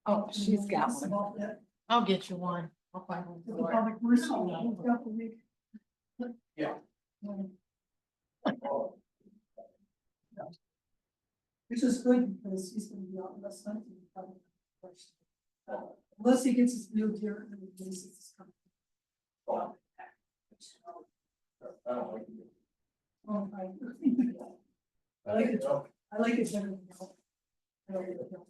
Oh, she's got one. I'll get you one. I'll find one. for her. Yeah. Which is good because he's gonna be on less hunting. Unless he gets his new deer and he thinks it's coming. Oh. I don't like it. Oh, I like it. I like it better than hell. I like it better.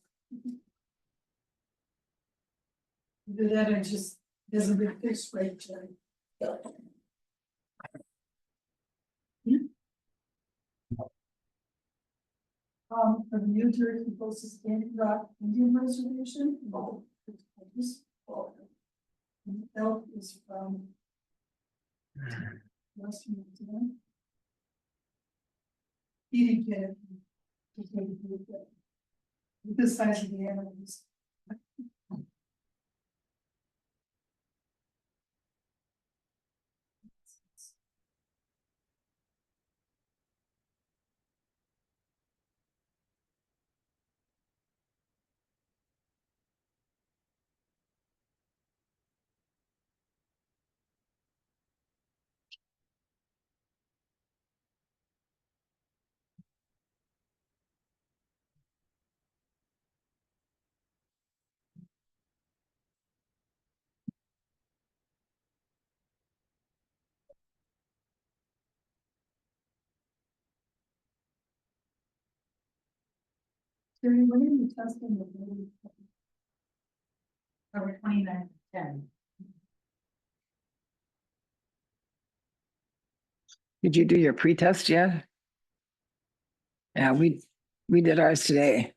Either that or just doesn't get fixed right, Jerry. For the new Jersey Coast Standing Rock Indian Reservation. Elk is from. Western Montana. He didn't get it. He couldn't do it. This size of the animals. Jerry, when are you testing the baby? Over 29/10. Did you do your pre-test yet? Yeah, we did ours today.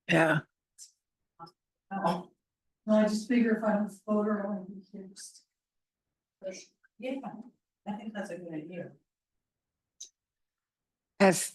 Yeah, Oh, No, I just figure if I don't float her, I'll be confused. yeah, I think that's a good idea. as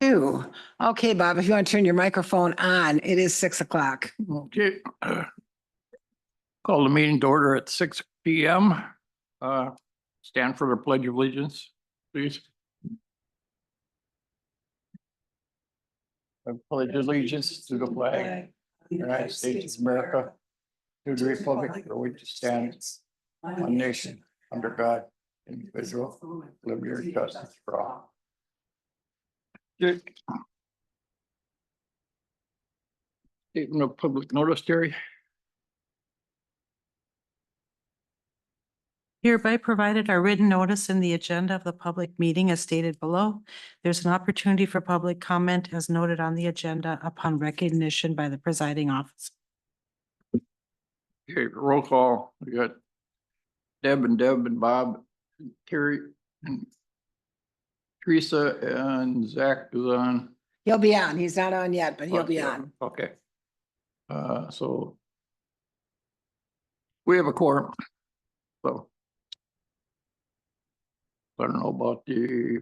two. Okay, Bob, if you want to turn your microphone on, it is 6 o'clock. Okay. Call the meeting to order at 6 P.M. Stand for the pledge of allegiance, please. I pledge allegiance to the flag of the United States of America, to the republic for which it stands, one nation, under God, indivisible, liberty and justice for all. Okay. Statement of public notice, Terry. Hereby provided our written notice in the agenda of the public meeting as stated below. There's an opportunity for public comment as noted on the agenda upon recognition by the presiding officer. Okay, roll call. We got Deb and Bob, Terry and Teresa and Zach is on. He'll be on. He's not on yet, but he'll be Okay, on. Okay. So we have a quorum. So I don't know about the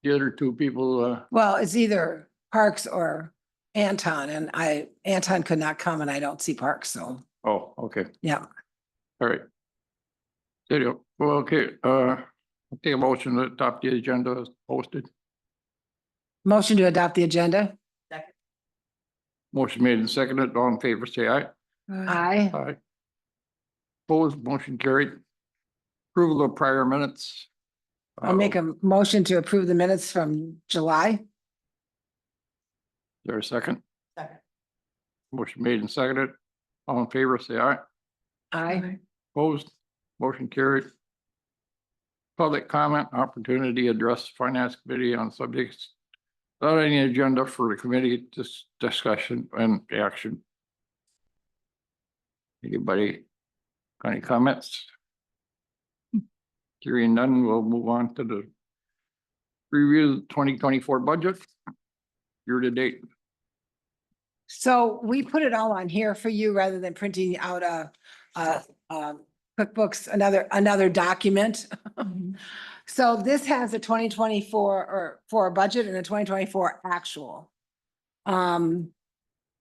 other two people. Well, it's either Parks or Anton, and Anton could not come and I don't see Parks, so, Oh, okay. yeah. All right. There you go. Well, okay, I'll take a motion to adopt the agenda as posted. Motion to adopt the agenda? Motion made and seconded. All in favor, say aye. Aye. Aye. Opposed, motion carried. Approval of prior minutes. I'll make a motion to approve the minutes from July. Is there a second? Second. Motion made and seconded. All in favor, say aye. Aye. Opposed, motion carried. Public comment opportunity address finance committee on subjects without any agenda for the committee discussion and action. Anybody got any comments? Hearing none, we'll move on to the review 2024 budget year to date. So we put it all on here for you rather than printing out QuickBooks, another document. So this has a 2024 or for a budget and a 2024 actual.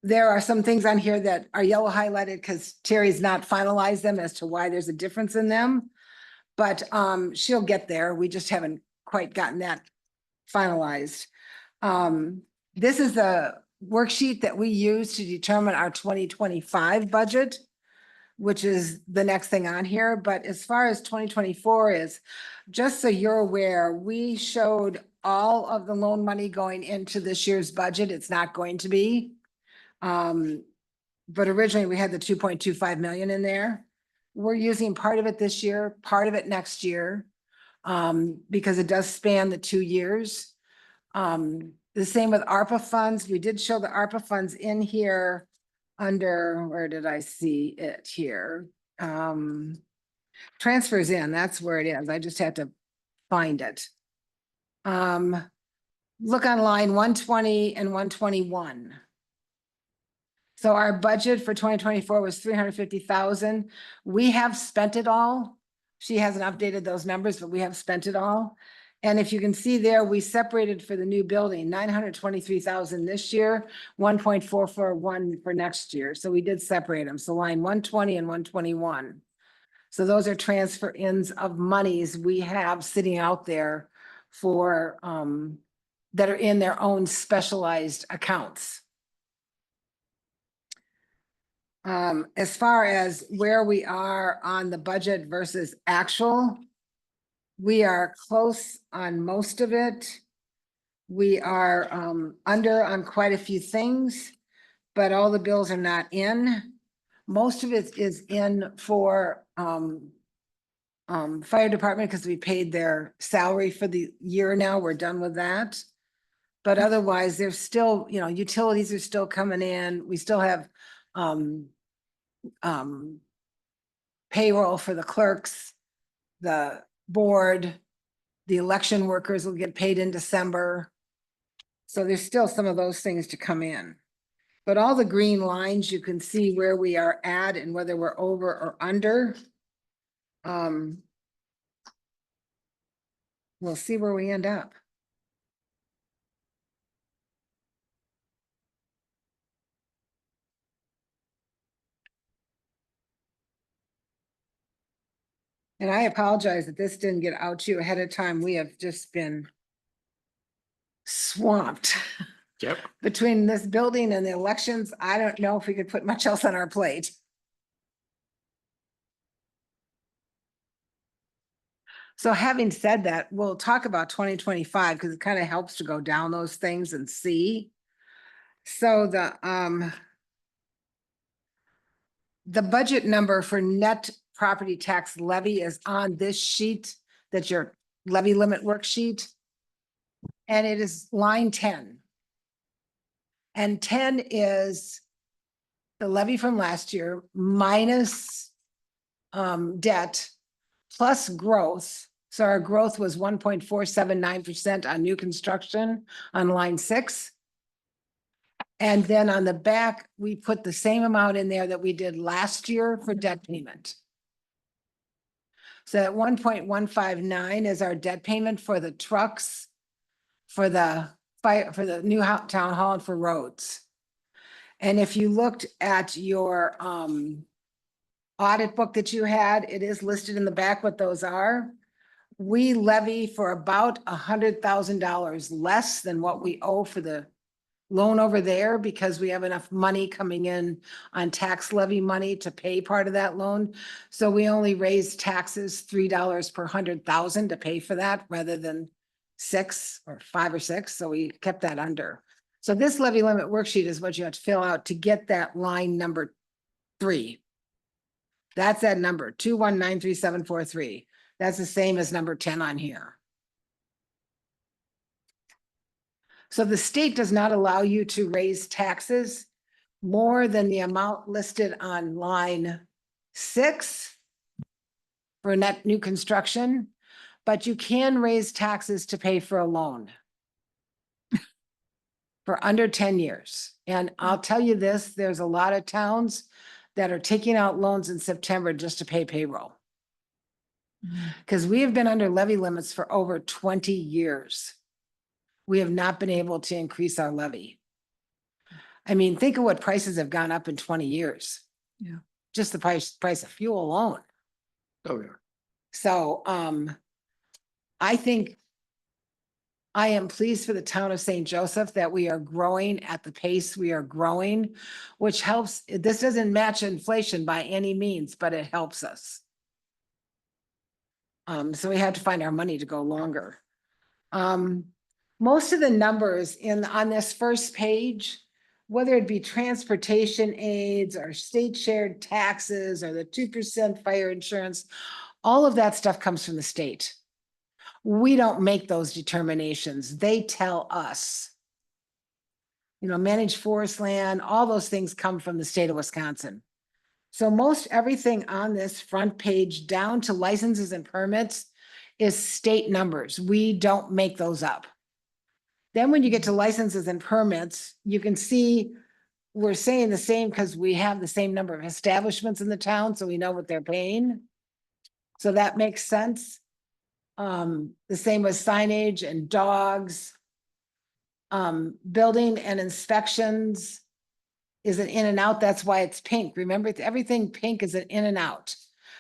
There are some things on here that are yellow highlighted because Terry's not finalized them as to why there's a difference in them. But she'll get there. We just haven't quite gotten that finalized. This is the worksheet that we use to determine our 2025 budget, which is the next thing on here. But as far as 2024 is, just so you're aware, we showed all of the loan money going into this year's budget. It's not going to be. But originally we had the 2.25 million in there. We're using part of it this year, part of it next year, because it does span the 2 years. The same with ARPA funds. We did show the ARPA funds in here under, where did I see it here? Transfers in, that's where it is. I just had to find it. Look on line 120 and 121. So our budget for 2024 was 350,000. We have spent it all. She hasn't updated those numbers, but we have spent it all. And if you can see there, we separated for the new building, 923,000 this year, 1.441 for next year. So we did separate them. So line 120 and 121. So those are transfer ins of monies we have sitting out there for, that are in their own specialized accounts. As far as where we are on the budget versus actual, we are close on most of it. We are under on quite a few things, but all the bills are not in. Most of it is in for fire department because we paid their salary for the year now. We're done with that. But otherwise, there's still, you know, utilities are still coming in. We still have payroll for the clerks, the board, the election workers will get paid in December. So there's still some of those things to come in. But all the green lines, you can see where we are at and whether we're over or under. We'll see where we end up. And I apologize that this didn't get out to you ahead of time. We have just been swamped. Yep. Between this building and the elections. I don't know if we could put much else on our plate. So having said that, we'll talk about 2025 because it kind of helps to go down those things and see. So the budget number for net property tax levy is on this sheet. That's your levy limit worksheet. And it is line 10. And 10 is the levy from last year minus debt plus growth. So our growth was 1.479% on new construction on line 6. And then on the back, we put the same amount in there that we did last year for debt payment. So that 1.159 is our debt payment for the trucks, for the fire, for the new town hall and for roads. And if you looked at your audit book that you had, it is listed in the back what those are. We levy for about $100,000 less than what we owe for the loan over there because we have enough money coming in on tax levy money to pay part of that loan. So we only raised taxes $3 per 100,000 to pay for that rather than 6 or 5 or 6. So we kept that under. So this levy limit worksheet is what you have to fill out to get that line number 3. That's that number 2193743. That's the same as number 10 on here. So the state does not allow you to raise taxes more than the amount listed on line 6 for net new construction, but you can raise taxes to pay for a loan. for under 10 years. And I'll tell you this, there's a lot of towns that are taking out loans in September just to pay payroll. Because we have been under levy limits for over 20 years. We have not been able to increase our levy. I mean, think of what prices have gone up in 20 years. Yeah. Just the price of fuel alone. Oh, yeah. So, I think I am pleased for the town of St. Joseph that we are growing at the pace we are growing, which helps. This doesn't match inflation by any means, but it helps us. So we have to find our money to go longer. Most of the numbers on this first page, whether it be transportation aids or state shared taxes or the 2% fire insurance, all of that stuff comes from the state. We don't make those determinations. They tell us. You know, managed forest land, all those things come from the state of Wisconsin. So most everything on this front page down to licenses and permits is state numbers. We don't make those up. Then when you get to licenses and permits, you can see we're saying the same because we have the same number of establishments in the town, so we know what they're paying. So that makes sense. The same with signage and dogs. Building and inspections is an in and out. That's why it's pink. Remember, everything pink is an in and out.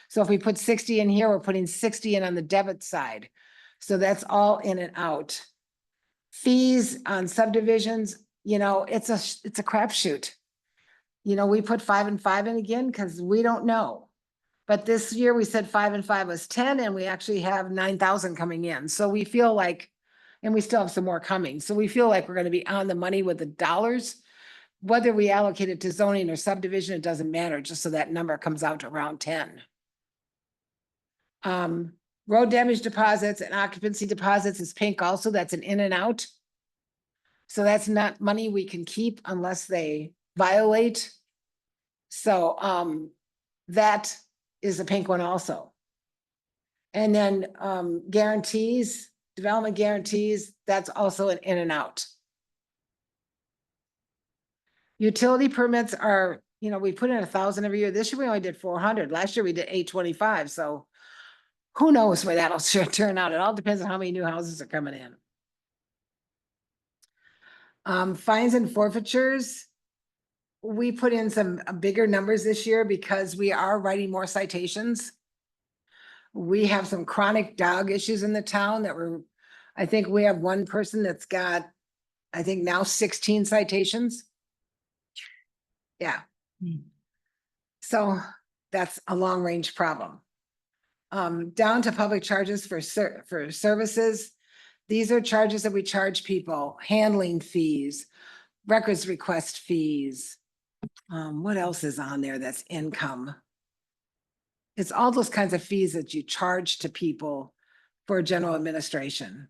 So if we put 60 in here, we're putting 60 in on the debit side. So that's all in and out. Fees on subdivisions, you know, it's a crapshoot. You know, we put 5 and 5 in again because we don't know. But this year we said 5 and 5 was 10, and we actually have 9,000 coming in. So we feel like, and we still have some more coming. So we feel like we're going to be on the money with the dollars. Whether we allocate it to zoning or subdivision, it doesn't matter, just so that number comes out to around 10. Road damage deposits and occupancy deposits is pink also. That's an in and out. So that's not money we can keep unless they violate. So that is a pink one also. And then guarantees, development guarantees, that's also an in and out. Utility permits are, you know, we put in 1,000 every year. This year we only did 400. Last year we did 825. So who knows where that'll turn out? It all depends on how many new houses are coming in. Fines and forfeitures. We put in some bigger numbers this year because we are writing more citations. We have some chronic dog issues in the town that I think we have one person that's got, I think now 16 citations. Yeah. So that's a long range problem. Down to public charges for services. These are charges that we charge people, handling fees, records request fees. What else is on there that's income? It's all those kinds of fees that you charge to people for general administration.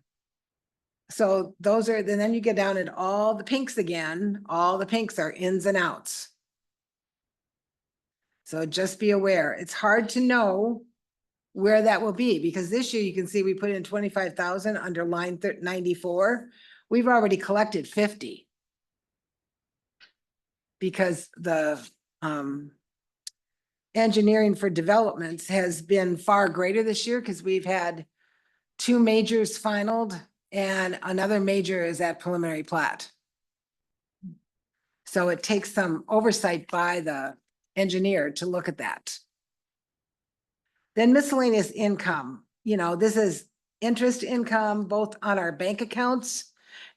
So those are, and then you get down at all the pinks again. All the pinks are ins and outs. So just be aware. It's hard to know where that will be, because this year you can see we put in 25,000 under line 94. We've already collected 50. Because the engineering for developments has been far greater this year because we've had 2 majors finalized and another major is at preliminary plat. So it takes some oversight by the engineer to look at that. Then miscellaneous income, you know, this is interest income both on our bank accounts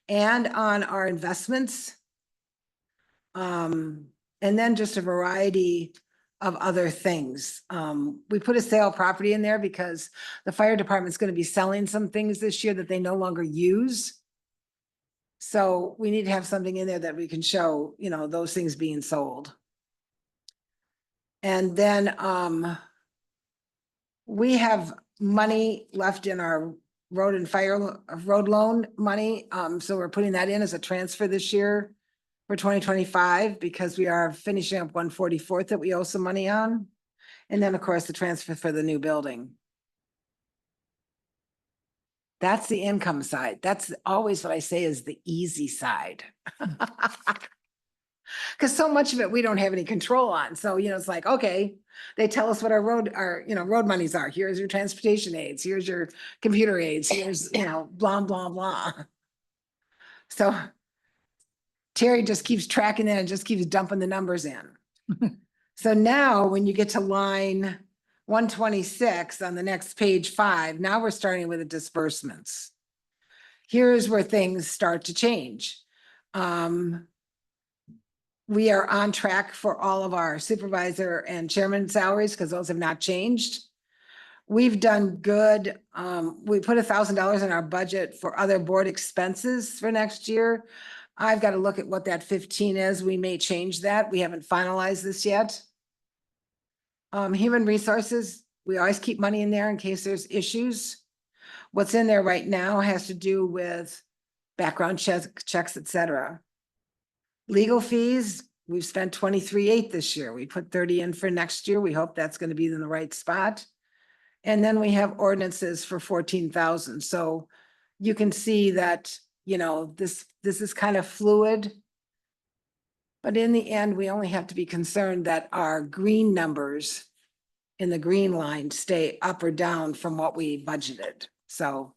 and on our investments. And then just a variety of other things. We put a sale property in there because the fire department's going to be selling some things this year that they no longer use. So we need to have something in there that we can show, you know, those things being sold. And then we have money left in our road and fire road loan money. So we're putting that in as a transfer this year for 2025 because we are finishing up 144th that we owe some money on. And then of course the transfer for the new building. That's the income side. That's always what I say is the easy side. Cause so much of it we don't have any control on. So, it's like, okay, they tell us what our road monies are. Here's your transportation aids, here's your computer aids, here's, blah, blah, blah. So Terry just keeps tracking that and just keeps dumping the numbers in. So now when you get to line 126 on the next page 5, now we're starting with the disbursements. Here's where things start to change. We are on track for all of our supervisor and chairman salaries because those have not changed. We've done good. We put $1,000 in our budget for other board expenses for next year. I've got to look at what that 15 is. We may change that. We haven't finalized this yet. Human resources, we always keep money in there in case there's issues. What's in there right now has to do with background checks, et cetera. Legal fees, we've spent 23.8 this year. We put 30 in for next year. We hope that's going to be in the right spot. And then we have ordinances for 14,000. So you can see that, this is kind of fluid. But in the end, we only have to be concerned that our green numbers in the green line stay up or down from what we budgeted. So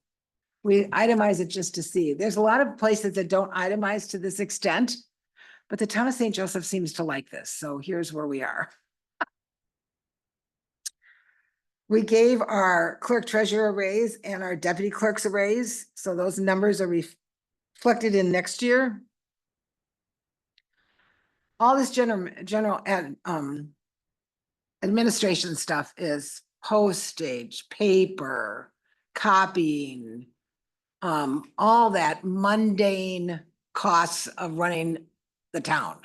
we itemize it just to see. There's a lot of places that don't itemize to this extent, but the town of St. Joseph seems to like this. So here's where we are. We gave our clerk treasurer a raise and our deputy clerks a raise. So those numbers are reflected in next year. All this general administration stuff is postage, paper, copying, all that mundane costs of running the town.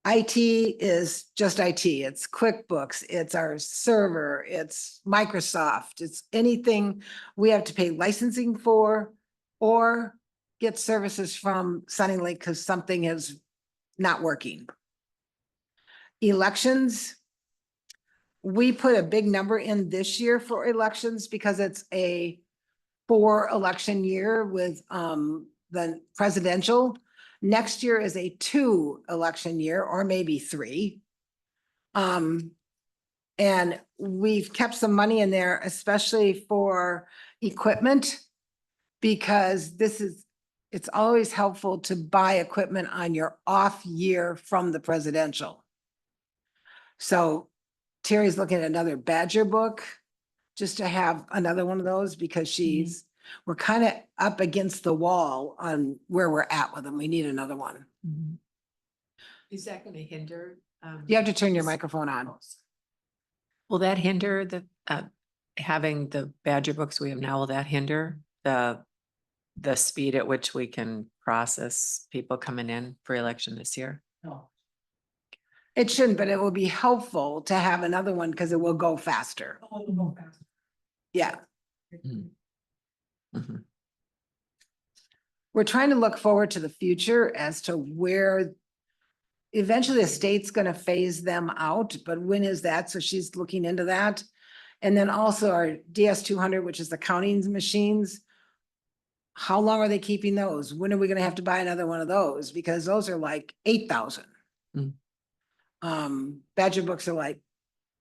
IT is just IT. It's QuickBooks, it's our server, it's Microsoft, it's anything we have to pay licensing for or get services from Sunnylink because something is not working. Elections, we put a big number in this year for elections because it's a 4-election year with the presidential. Next year is a 2-election year or maybe 3. And we've kept some money in there, especially for equipment, because it's always helpful to buy equipment on your off year from the presidential. So Terry's looking at another Badger book just to have another one of those because we're kind of up against the wall on where we're at with them. We need another one. Is that going to hinder? You have to turn your microphone on. Will that hinder having the Badger books we have now? Will that hinder the speed at which we can process people coming in for election this year? No. It shouldn't, but it will be helpful to have another one because it will go faster. Yeah. Mhm. We're trying to look forward to the future as to where eventually the state's going to phase them out, but when is that? So she's looking into that. And then also our DS200, which is the counting machines. How long are they keeping those? When are we going to have to buy another one of those? Because those are like 8,000. Badger books are like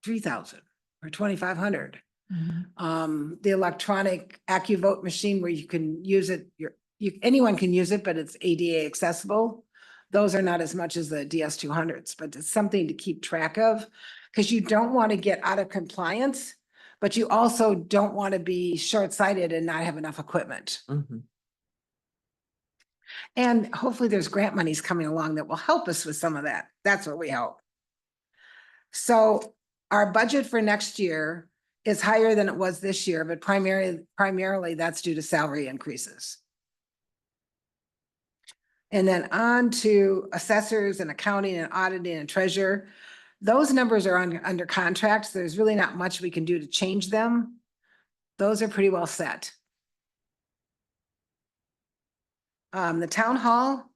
3,000 or 2,500. The electronic AccuVote machine where you can use it, anyone can use it, but it's ADA accessible. Those are not as much as the DS200s, but it's something to keep track of because you don't want to get out of compliance, but you also don't want to be short-sighted and not have enough equipment. And hopefully there's grant monies coming along that will help us with some of that. That's what we hope. So our budget for next year is higher than it was this year, but primarily that's due to salary increases. And then on to assessors and accounting and auditing and treasurer. Those numbers are under contract. So there's really not much we can do to change them. Those are pretty well set. The town hall,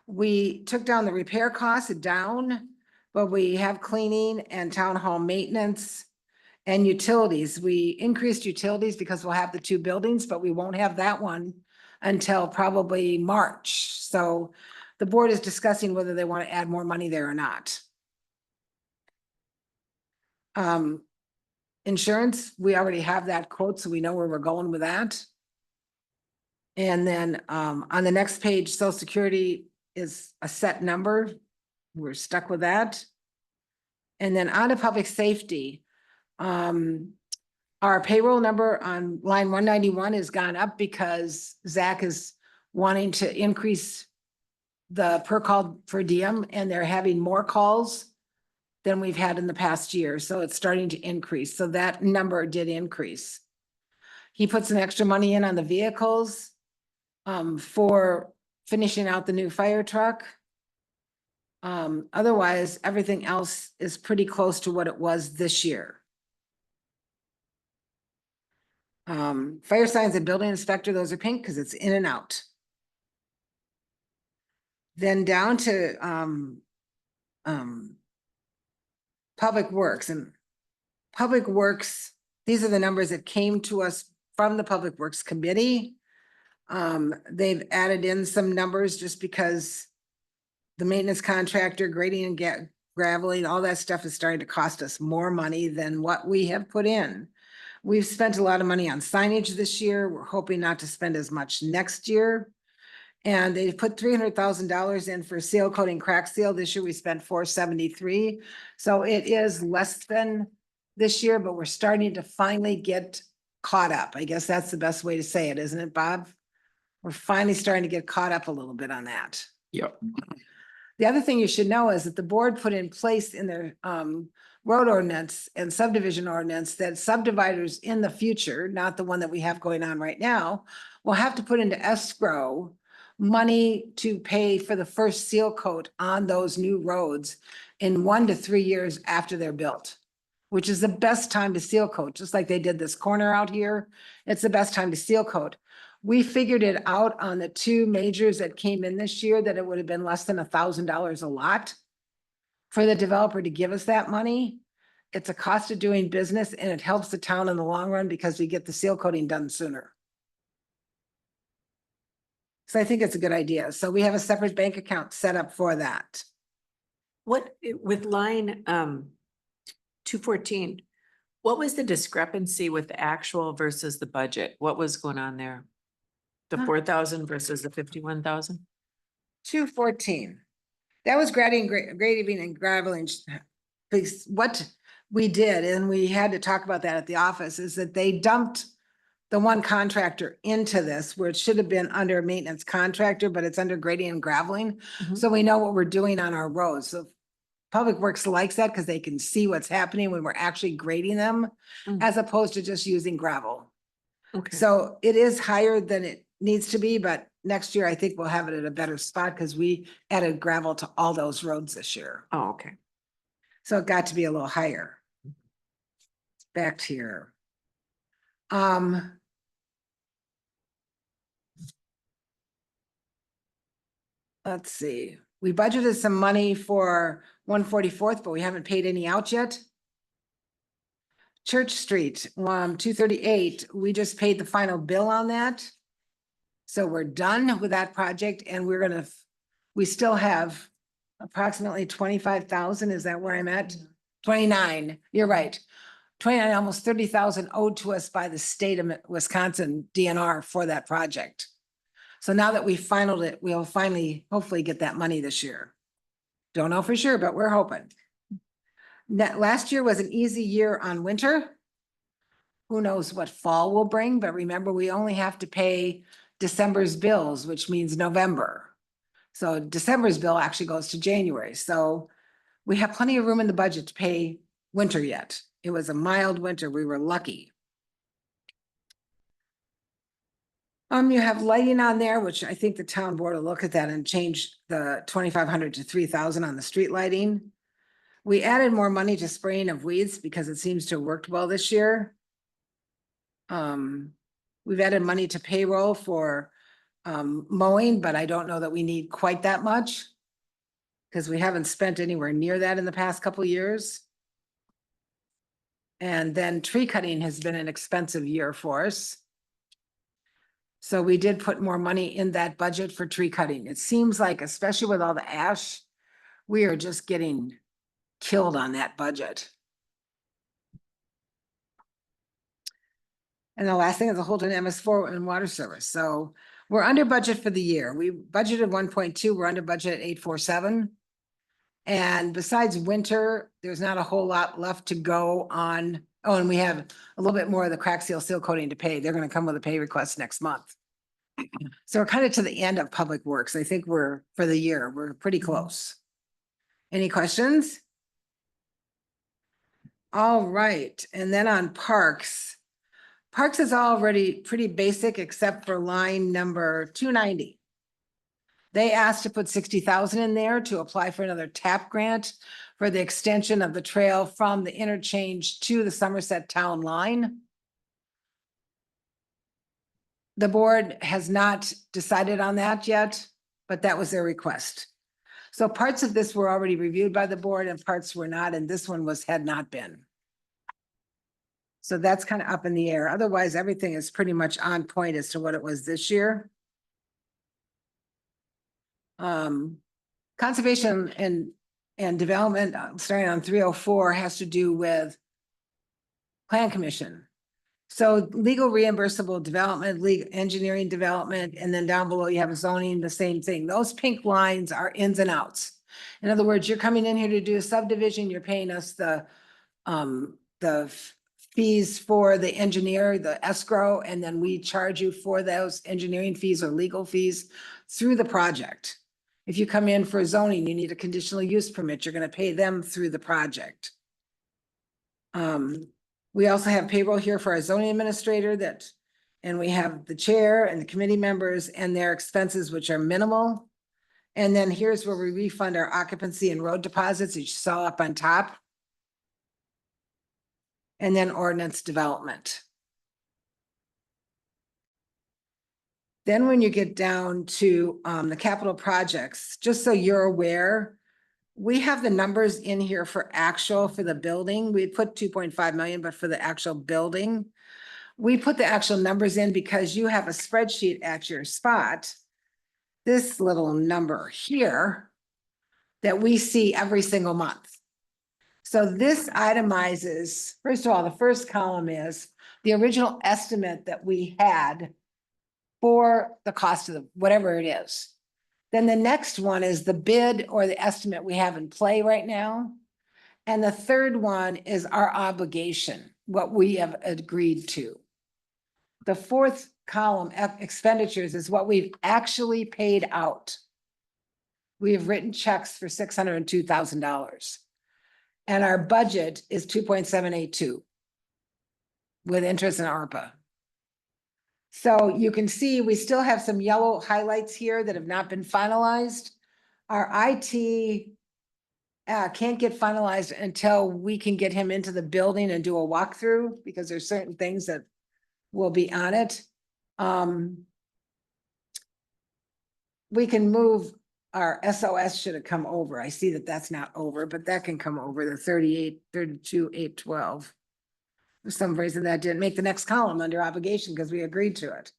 we took down the repair costs down, but we have cleaning and town hall maintenance And utilities, we increased utilities because we'll have the two buildings, but we won't have that one until probably March. So the board is discussing whether they want to add more money there or not. Insurance, we already have that quote, so we know where we're going with that. And then, on the next page, social security is a set number. We're stuck with that. And then on to public safety. Our payroll number on line 191 has gone up because Zach is wanting to increase the per call per diem, and they're having more calls than we've had in the past year. So it's starting to increase. So that number did increase. He put some extra money in on the vehicles for finishing out the new fire truck. Otherwise, everything else is pretty close to what it was this year. Fire signs and building inspector, those are pink because it's in and out. Then down to Public Works, and Public Works, these are the numbers that came to us from the Public Works Committee. They've added in some numbers just because the maintenance contractor, grading and graveling, all that stuff is starting to cost us more money than what we have put in. We've spent a lot of money on signage this year. We're hoping not to spend as much next year. And they put $300,000 in for seal coating, crack seal. This year we spent $473,000. So it is less than this year, but we're starting to finally get caught up. I guess that's the best way to say it, isn't it, Bob? We're finally starting to get caught up a little bit on that. Yep. The other thing you should know is that the board put in place in their road ordinance and subdivision ordinance that subdividers in the future, not the one that we have going on right now, will have to put into escrow money to pay for the first seal coat on those new roads in 1 to 3 years after they're built, which is the best time to seal coat, just like they did this corner out here. It's the best time to seal coat. We figured it out on the two majors that came in this year that it would have been less than $1,000 a lot for the developer to give us that money. It's a cost of doing business, and it helps the town in the long run because we get the seal coating done sooner. So I think it's a good idea. So we have a separate bank account set up for that. What, with line 214, what was the discrepancy with the actual versus the budget? What was going on there? The 4,000 versus the 51,000? 214. That was grading and graveling. Because what we did, and we had to talk about that at the office, is that they dumped the one contractor into this where it should have been under maintenance contractor, but it's under grading and graveling. Mhm. So we know what we're doing on our roads. So Public Works likes that because they can see what's happening when we're actually grading them, Mm. as opposed to just using gravel. Okay. So it is higher than it needs to be, but next year I think we'll have it at a better spot because we added gravel to all those roads this year. Oh, okay. So it got to be a little higher. Back to here. Let's see, we budgeted some money for 144th, but we haven't paid any out yet. Church Street, 238, we just paid the final bill on that. So we're done with that project, and we still have approximately 25,000. Is that where I'm at? 29, you're right. 29, almost 30,000 owed to us by the state of Wisconsin DNR for that project. So now that we finalized it, we'll finally, hopefully get that money this year. Don't know for sure, but we're hoping. Last year was an easy year on winter. Who knows what fall will bring, but remember, we only have to pay December's bills, which means November. So December's bill actually goes to January. So we have plenty of room in the budget to pay winter yet. It was a mild winter. We were lucky. You have lighting on there, which I think the town board will look at that and change the 2,500 to 3,000 on the street lighting. We added more money to spraying of weeds because it seems to have worked well this year. We've added money to payroll for mowing, but I don't know that we need quite that much because we haven't spent anywhere near that in the past couple of years. And then tree cutting has been an expensive year for us. So we did put more money in that budget for tree cutting. It seems like, especially with all the ash, we are just getting killed on that budget. And the last thing is the Holton MS4 and water service. So we're under budget for the year. We budgeted 1.2, we're under budget at 847. And besides winter, there's not a whole lot left to go on. Oh, and we have a little bit more of the crack seal coating to pay. They're gonna come with a pay request next month. So we're kind of to the end of public works. I think we're, for the year, we're pretty close. Any questions? All right, and then on parks. Parks is already pretty basic except for line number 290. They asked to put 60,000 in there to apply for another TAP grant for the extension of the trail from the interchange to the Somerset Town line. The board has not decided on that yet, but that was their request. So parts of this were already reviewed by the board and parts were not, and this one had not been. So that's kind of up in the air. Otherwise, everything is pretty much on point as to what it was this year. Conservation and development, starting on 304, has to do with Plan Commission. So legal reimbursable development, legal engineering development, and then down below you have zoning, the same thing. Those pink lines are ins and outs. In other words, you're coming in here to do a subdivision, you're paying us the fees for the engineer, the escrow, and then we charge you for those engineering fees or legal fees through the project. If you come in for zoning, you need a conditional use permit, you're gonna pay them through the project. We also have payroll here for our zoning administrator and we have the chair and the committee members and their expenses, which are minimal. And then here's where we refund our occupancy and road deposits, that you saw up on top. And then ordinance development. Then when you get down to the capital projects, just so you're aware, we have the numbers in here for actual for the building. We put 2.5 million, but for the actual building, we put the actual numbers in because you have a spreadsheet at your spot. This little number here that we see every single month. So this itemizes, first of all, the first column is the original estimate that we had for the cost of whatever it is. Then the next one is the bid or the estimate we have in play right now. And the third one is our obligation, what we have agreed to. The fourth column, expenditures, is what we've actually paid out. We have written checks for $602,000. And our budget is 2.782 with interest in ARPA. So you can see we still have some yellow highlights here that have not been finalized. Our IT can't get finalized until we can get him into the building and do a walkthrough because there's certain things that will be on it. We can move, our SOS should have come over. I see that that's not over, but that can come over, the 38, 32, 812. For some reason that didn't make the next column under obligation because we agreed to it.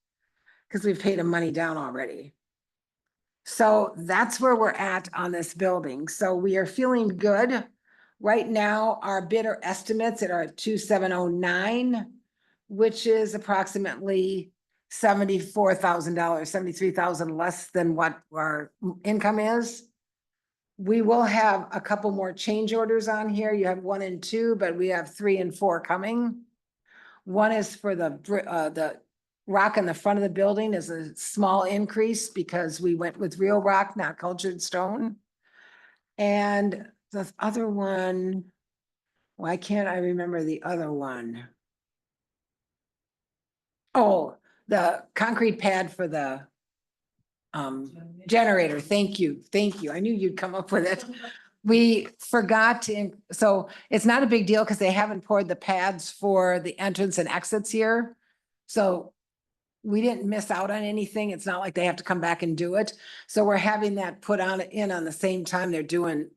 Because we've paid him money down already. So that's where we're at on this building. So we are feeling good. Right now, our bidder estimates are at 2,709, which is approximately $74,000, 73,000 less than what our income is. We will have a couple more change orders on here. You have 1 and 2, but we have 3 and 4 coming. One is for the rock in the front of the building is a small increase because we went with real rock, not cultured stone. And the other one, why can't I remember the other one? Oh, the concrete pad for the generator. Thank you. Thank you. I knew you'd come up with it. We forgot to, so it's not a big deal because they haven't poured the pads for the entrance and exits here. So we didn't miss out on anything. It's not like they have to come back and do it. So we're having that put on the same time they're doing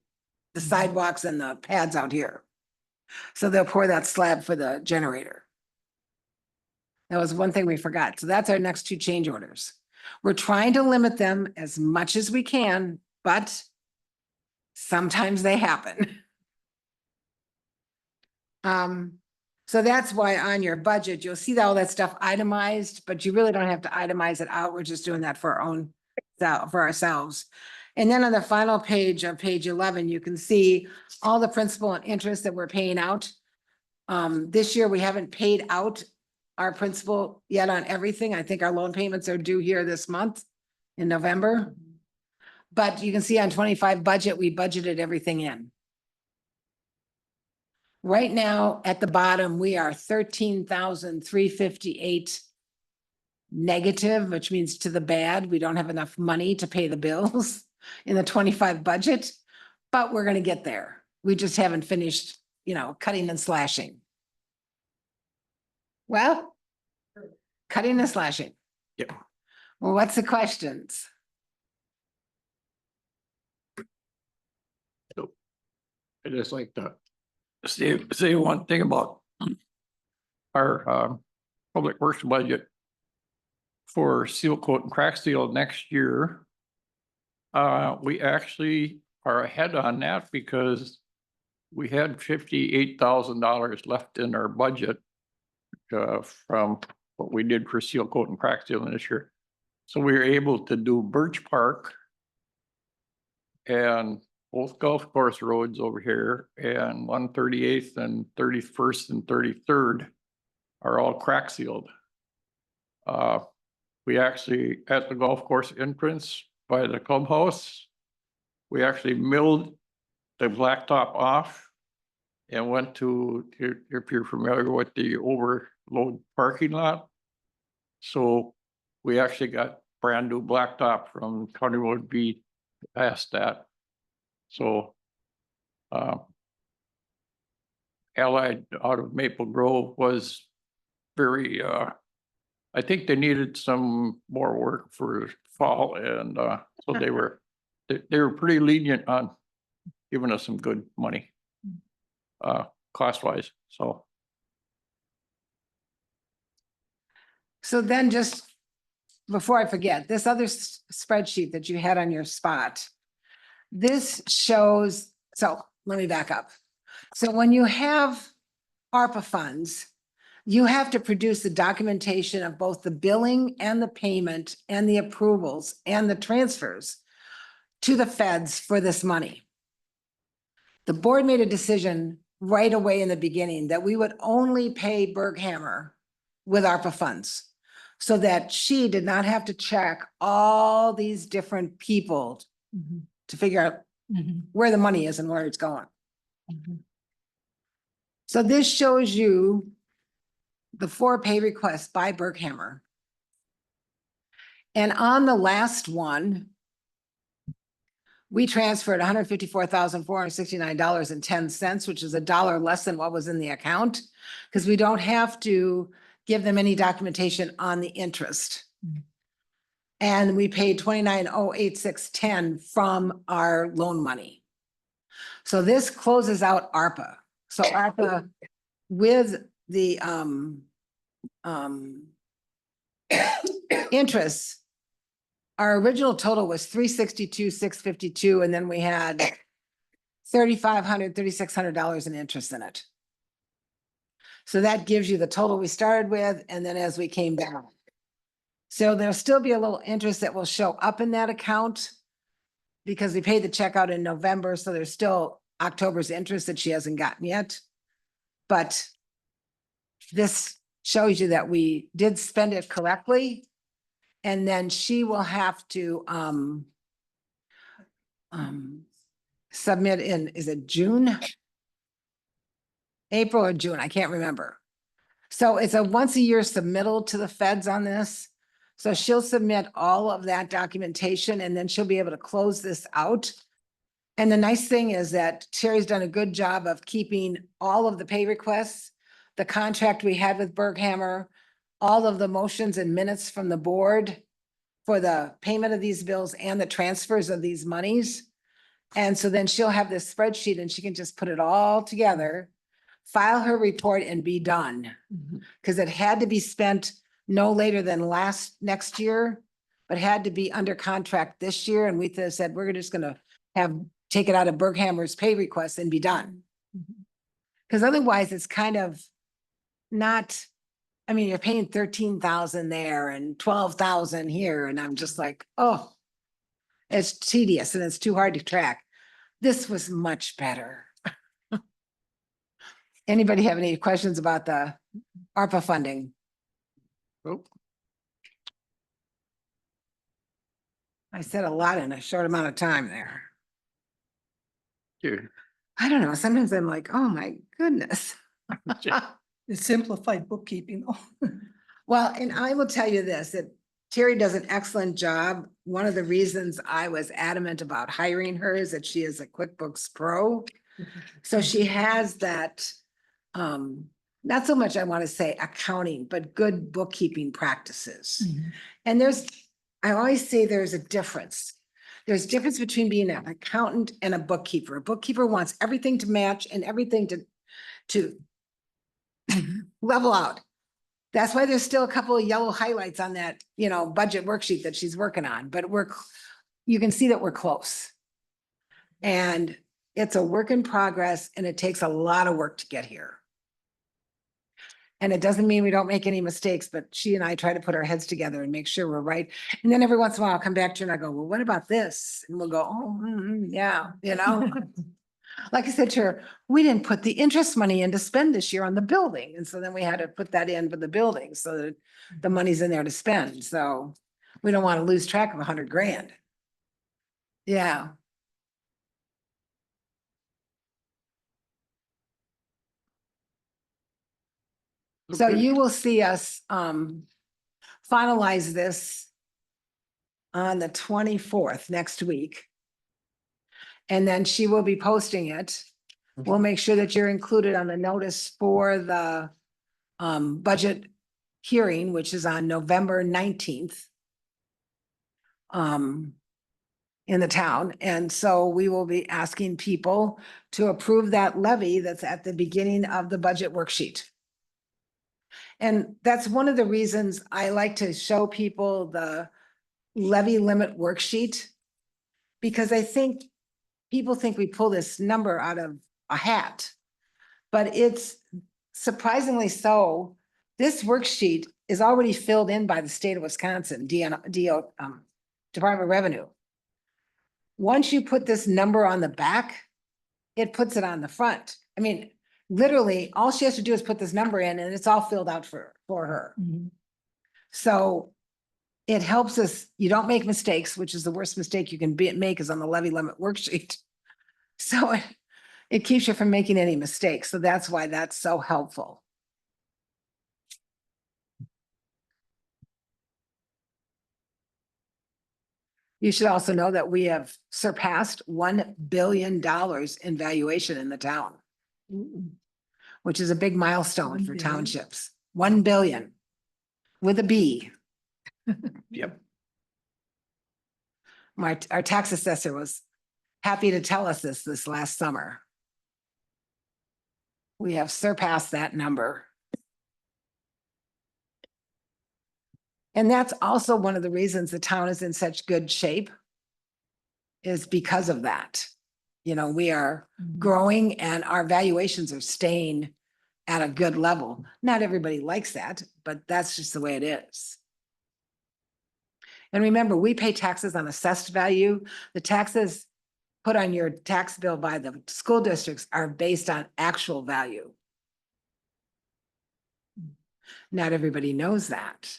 the sidewalks and the pads out here. So they'll pour that slab for the generator. That was one thing we forgot. So that's our next two change orders. We're trying to limit them as much as we can, but sometimes they happen. So that's why on your budget, you'll see all that stuff itemized, but you really don't have to itemize it out. We're just doing that for our own, for ourselves. And then on the final page of page 11, you can see all the principal and interest that we're paying out. This year, we haven't paid out our principal yet on everything. I think our loan payments are due here this month in November. But you can see on 25 budget, we budgeted everything in. Right now, at the bottom, we are 13,358 negative, which means to the bad. We don't have enough money to pay the bills in the 25 budget, but we're gonna get there. We just haven't finished, cutting and slashing. Well, cutting and slashing. Yep. Well, what's the questions? I just like to say one thing about our public works budget for seal coat and crack seal next year. We actually are ahead on that because we had $58,000 left in our budget from what we did for seal coat and crack seal this year. So we were able to do Birch Park and both golf course roads over here, and 138th and 31st and 33rd are all crack sealed. We actually, at the golf course entrance by the clubhouse, we actually milled the blacktop off and went to, if you're familiar with the overload parking lot. So we actually got brand new blacktop from County Road B past that. So Allied out of Maple Grove was very, I think they needed some more work for fall, and so they were pretty lenient on giving us some good money, cost wise, so. So then just before I forget, this other spreadsheet that you had on your spot, this shows, so let me back up. So when you have ARPA funds, you have to produce the documentation of both the billing and the payment and the approvals and the transfers to the feds for this money. The board made a decision right away in the beginning that we would only pay Berghammer with ARPA funds, so that she did not have to check all these different people to figure out where the money is and where it's going. So this shows you the 4 pay requests by Berghammer. And on the last one, we transferred $154,469.10, which is $1 less than what was in the account, because we don't have to give them any documentation on the interest. And we paid $29,086.10 from our loan money. So this closes out ARPA. So ARPA with the interest, our original total was $362,652, and then we had $3,500, $3,600 in interest in it. So that gives you the total we started with, and then as we came down. So there'll still be a little interest that will show up in that account because we paid the check out in November, so there's still October's interest that she hasn't gotten yet. But this shows you that we did spend it correctly. And then she will have to submit in, is it June? April or June, I can't remember. So it's a once a year submittal to the feds on this. So she'll submit all of that documentation and then she'll be able to close this out. And the nice thing is that Terry's done a good job of keeping all of the pay requests, the contract we had with Berghammer, all of the motions and minutes from the board for the payment of these bills and the transfers of these monies. And so then she'll have this spreadsheet and she can just put it all together file her report and be done. Mhm. Because it had to be spent no later than next year, but had to be under contract this year. And we said, we're just gonna take it out of Berghammer's pay request and be done. Because otherwise it's kind of not, I mean, you're paying 13,000 there and 12,000 here, and I'm just like, oh, it's tedious and it's too hard to track. This was much better. Anybody have any questions about the ARPA funding? Nope. I said a lot in a short amount of time there. Dude. I don't know, sometimes I'm like, oh my goodness. It's simplified bookkeeping. Well, and I will tell you this, that Terry does an excellent job. One of the reasons I was adamant about hiring her is that she is a QuickBooks Pro. So she has that, not so much I want to say accounting, but good bookkeeping practices. And I always say there's a difference. There's a difference between being an accountant and a bookkeeper. A bookkeeper wants everything to match and everything to level out. That's why there's still a couple of yellow highlights on that, budget worksheet that she's working on, but you can see that we're close. And it's a work in progress and it takes a lot of work to get here. And it doesn't mean we don't make any mistakes, but she and I try to put our heads together and make sure we're right. And then every once in a while I'll come back to her and I go, well, what about this? And we'll go, oh, yeah, Like I said to her, we didn't put the interest money in to spend this year on the building. And so then we had to put that in for the building so that the money's in there to spend. So we don't want to lose track of 100 grand. Yeah. So Okay. you will see us finalize this on the 24th next week. And then she will be posting it. We'll make sure that you're included on the notice for the budget hearing, which is on November 19th. In the town. And so we will be asking people to approve that levy that's at the beginning of the budget worksheet. And that's one of the reasons I like to show people the levy limit worksheet. Because I think people think we pull this number out of a hat. But it's surprisingly so. This worksheet is already filled in by the state of Wisconsin, Department of Revenue. Once you put this number on the back, it puts it on the front. I mean, literally, all she has to do is put this number in and it's all filled out for her. So it helps us, you don't make mistakes, which is the worst mistake you can make is on the levy limit worksheet. So it keeps you from making any mistakes. So that's why that's so helpful. You should also know that we have surpassed $1 billion in valuation in the town, which is a big milestone 1 for billion? townships. 1 billion with a B. Yep. Our tax assessor was happy to tell us this last summer. We have surpassed that number. And that's also one of the reasons the town is in such good shape is because of that. We are growing and our valuations are staying at a good level. Not everybody likes that, but that's just the way it is. And remember, we pay taxes on assessed value. The taxes put on your tax bill by the school districts are based on actual value. Not everybody knows that.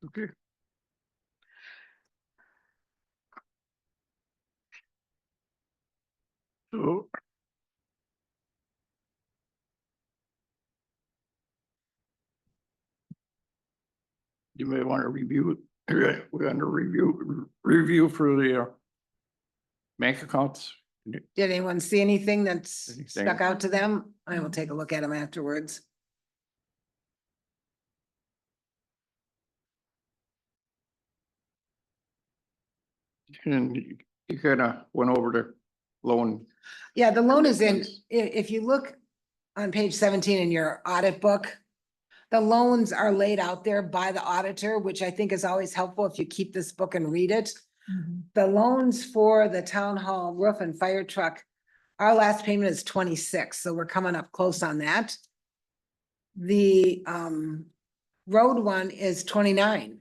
Okay. So. You may want to review, we're going to review for the bank accounts. Did anyone see anything that's Anything? stuck out to them? I will take a look at them afterwards. And you kind of went over the loan. Yeah, the loan is in, if you look on page 17 in your audit book, the loans are laid out there by the auditor, which I think is always helpful if you keep this book and read it. The loans for the town hall roof and fire truck, our last payment is 26, so we're coming up close on that. The road one is 29.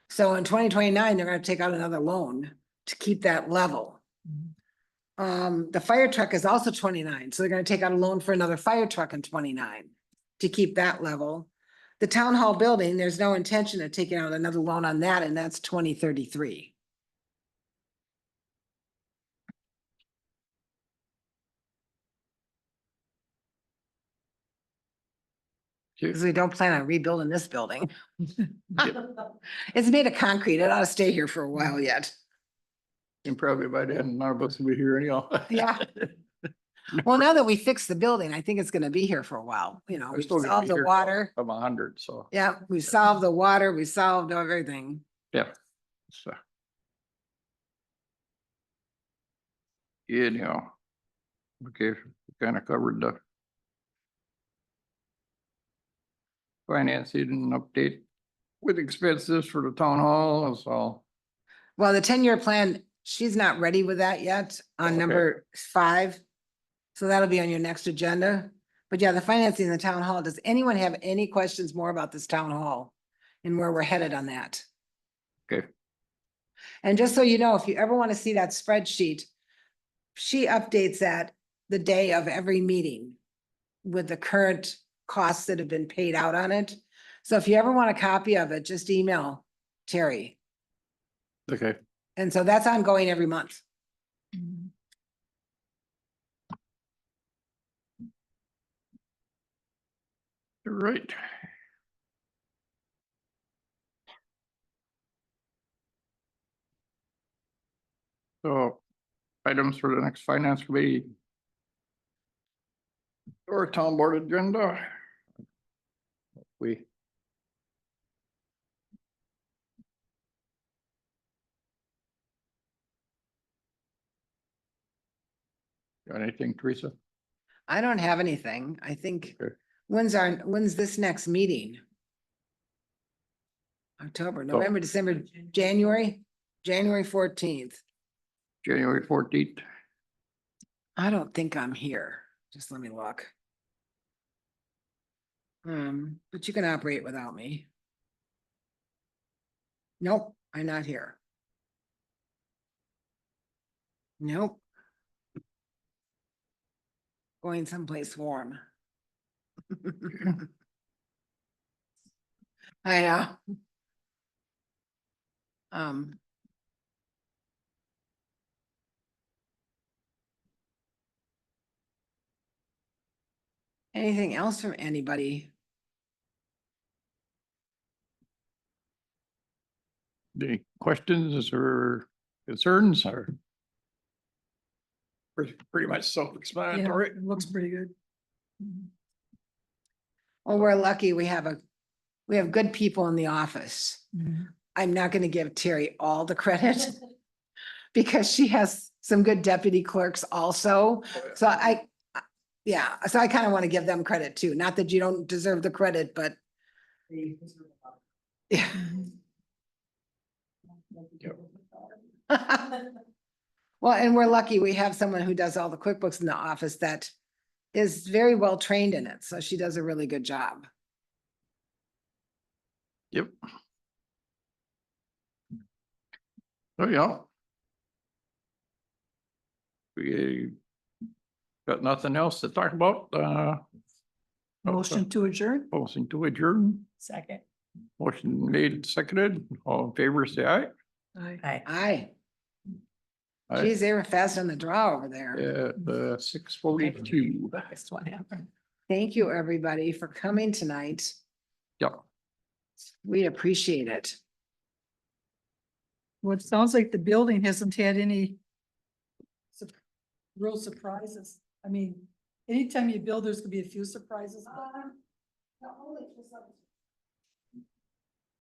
So in 2029, they're gonna take out another loan to keep that level. The fire truck is also 29, so they're gonna take out a loan for another fire truck in 29 to keep that level. The town hall building, there's no intention of taking out another loan on that, and that's 2033. Because we don't plan on rebuilding this building. It's made of concrete. It ought to stay here for a while yet. And probably by then, none of us will be here anyhow. Yeah. Well, now that we fixed the building, I think it's gonna be here for a while, you know, We're we still gonna solved be the here water. I'm 100, so, Yeah, we solved the water, we solved everything. yeah. So. Anyhow. Okay, kind of covered the financing update with expenses for the town hall, so. Well, the 10-year plan, she's not ready with that yet on Okay. number 5. So that'll be on your next agenda. But yeah, the financing in the town hall, does anyone have any questions more about this town hall? And where we're headed on that? Okay. And just so you know, if you ever want to see that spreadsheet, she updates that the day of every meeting with the current costs that have been paid out on it. So if you ever want a copy of it, just email Terry. Okay, And so that's ongoing every month. all right. So items for the next finance committee. Or town board agenda. We. Got anything, Teresa? I don't have anything. I think, Okay. when's this next meeting? October, November, December, January, January 14th. January 14th. I don't think I'm here. Just let me look. But you can operate without me. Nope, I'm not here. Nope. Going someplace warm. I know. Um. Anything else from anybody? Any questions or concerns or? Pretty much self-explanatory. It looks pretty good. Well, we're lucky we have good people in the office. I'm not gonna give Terry all the credit because she has some good deputy clerks also. So yeah, so I kind of want to give them credit too. Not that you don't deserve the credit, but yeah. Well, and we're lucky we have someone who does all the QuickBooks in the office that is very well trained in it. So she does a really good job. Yep. Oh, yeah. We got nothing else to talk about, Motion to adjourn? motion to adjourn, Second. motion made, seconded, all in favor, say aye. Aye. Aye. Aye. Geez, they were fast on the draw over there. At 6:42. Next one happened. Thank you, everybody, for coming tonight. Yeah, We appreciate it. Well, it sounds like the building hasn't had any real surprises. I mean, anytime you build, there's gonna be a few surprises. but-